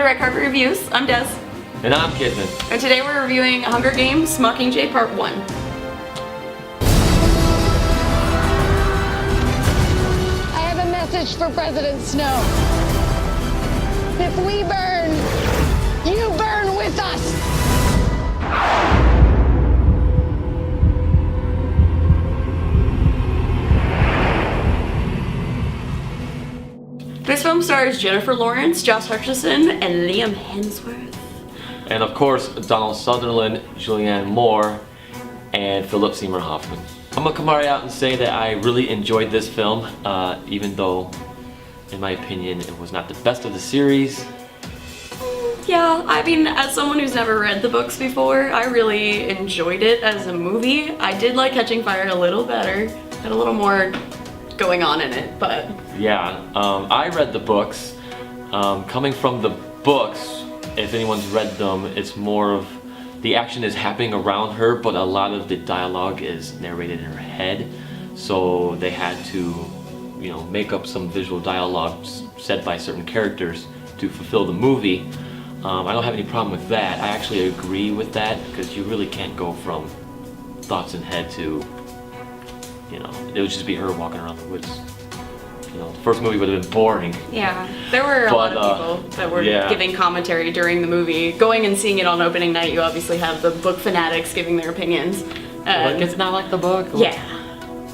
to Red Carpet Reviews. I'm Des. And I'm Kidman. And today we're reviewing Hunger Games Mockingjay Part 1. I have a message for President Snow. If we burn, you burn with us! This film stars Jennifer Lawrence, Josh Hutcherson, and Liam Hemsworth. And of course, Donald Sutherland, Julianne Moore, and Philip Seymour Hoffman. I'm gonna come right out and say that I really enjoyed this film, even though, in my opinion, it was not the best of the series. Yeah, I mean, as someone who's never read the books before, I really enjoyed it as a movie. I did like Catching Fire a little better, had a little more going on in it, but... Yeah, I read the books. Coming from the books, if anyone's read them, it's more of the action is happening around her, but a lot of the dialogue is narrated in her head. So they had to, make up some visual dialogue said by certain characters to fulfill the movie. I don't have any problem with that. I actually agree with that because you really can't go from thoughts in head to, it would just be her walking around the woods. The first movie would have been boring. Yeah, there were a lot of people that were giving commentary during the movie. Going and seeing it on opening night, you obviously have the book fanatics giving their opinions. Like it's not like the book? Yeah.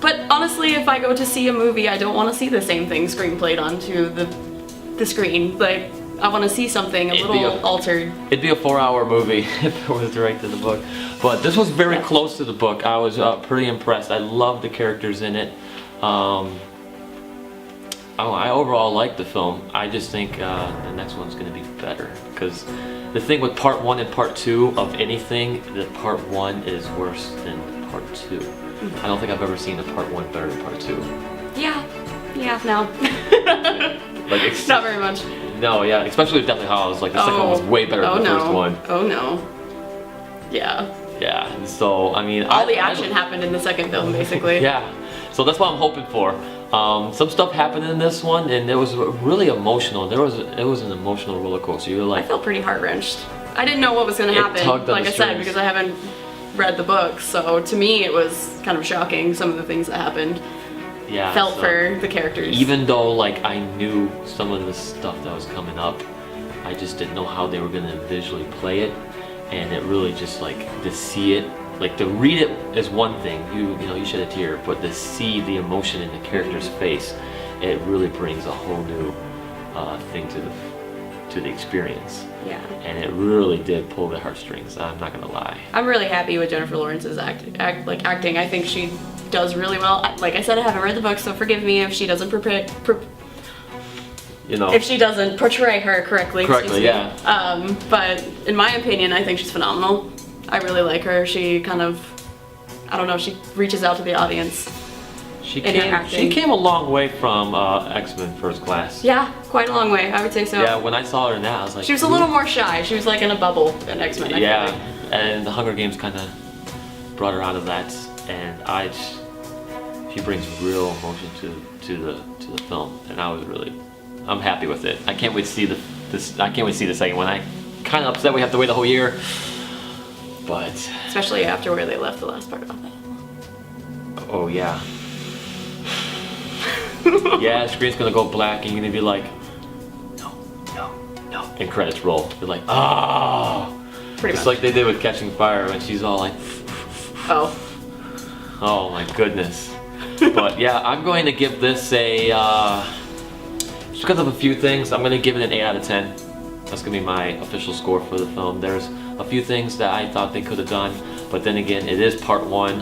But honestly, if I go to see a movie, I don't want to see the same thing screenplayed onto the screen. Like, I want to see something a little altered. It'd be a 4-hour movie if it was right to the book. But this was very close to the book. I was pretty impressed. I loved the characters in it. I overall like the film. I just think the next one's going to be better. Because the thing with part 1 and part 2 of anything, that part 1 is worse than part 2. I don't think I've ever seen a part 1 better than part 2. Yeah, no. Like, not very much. No, yeah, especially with Deathly Hallows. Like, the second one was way better than the first one. Oh no. Yeah. Yeah, so, I mean... All the action happened in the second film, basically. Yeah, so that's what I'm hoping for. Some stuff happened in this one, and it was really emotional. It was an emotional roller coaster. You're like... I felt pretty heart-wrenched. I didn't know what was going to happen, like I said, because I haven't read the book. So, to me, it was kind of shocking, some of the things that happened. Yeah, felt for the characters. Even though, like, I knew some of the stuff that was coming up, I just didn't know how they were going to visually play it. And it really just, like, to see it, like, to read it is one thing, you shed a tear, but to see the emotion in the character's face, it really brings a whole new thing to the experience. Yeah. And it really did pull the heartstrings, I'm not gonna lie. I'm really happy with Jennifer Lawrence's acting. I think she does really well. Like I said, I haven't read the book, so forgive me if she doesn't if she doesn't portray her correctly. Yeah. But in my opinion, I think she's phenomenal. I really like her. She kind of, I don't know, she reaches out to the audience. She came a long way from X-Men First Class. Yeah, quite a long way, I would say so. Yeah, when I saw her in that, I was like... She was a little more shy. She was like in a bubble in X-Men, I feel like. And the Hunger Games kind of brought her out of that, and she brings real emotion to the film, and I'm happy with it. I can't wait to see the second one. I kind of upset we have to wait a whole year, but especially after where they left the last part of it. Oh yeah. Yeah, the screen's gonna go black, and you're gonna be like, no, and credits roll. You're like, oh. Pretty much. Just like they did with Catching Fire, when she's all like, oh my goodness. But yeah, I'm going to give this just because of a few things, I'm going to give it an 8 out of 10. That's going to be my official score for the film. There's a few things that I thought they could have done, but then again, it is part 1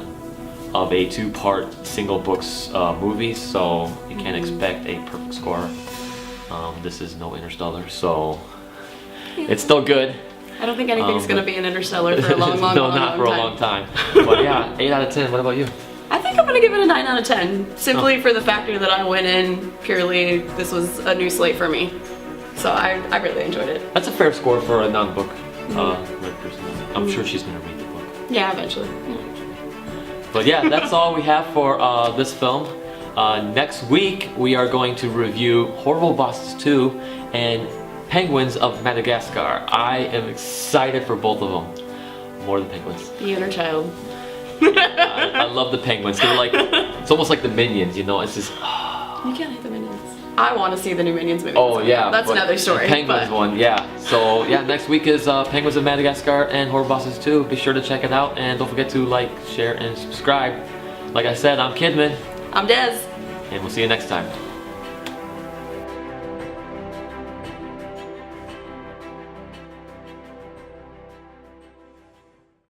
of a 2-part single books movie, so you can't expect a perfect score. This is no Interstellar, so it's still good. I don't think anything's going to be an Interstellar for a long time. No, not for a long time. But yeah, 8 out of 10. What about you? I think I'm going to give it a 9 out of 10, simply for the factor that I went in purely, this was a new slate for me. So I really enjoyed it. That's a fair score for a non-book read person. I'm sure she's going to read the book. Yeah, eventually. But yeah, that's all we have for this film. Next week, we are going to review Horrible Bosses 2, and Penguins of Madagascar. I am excited for both of them. More than penguins. The inner child. I love the penguins. They're like, it's almost like the Minions, you know? It's just, You can't hate the Minions. I want to see the new Minions movie. oh yeah. That's but another story. the Penguins but- one, yeah. So yeah, next week is Penguins of Madagascar and Horror Bosses 2. Be sure to check it out and don't forget to like, share, and subscribe. Like I said, I'm Kidman, I'm Des. and we'll see you next time.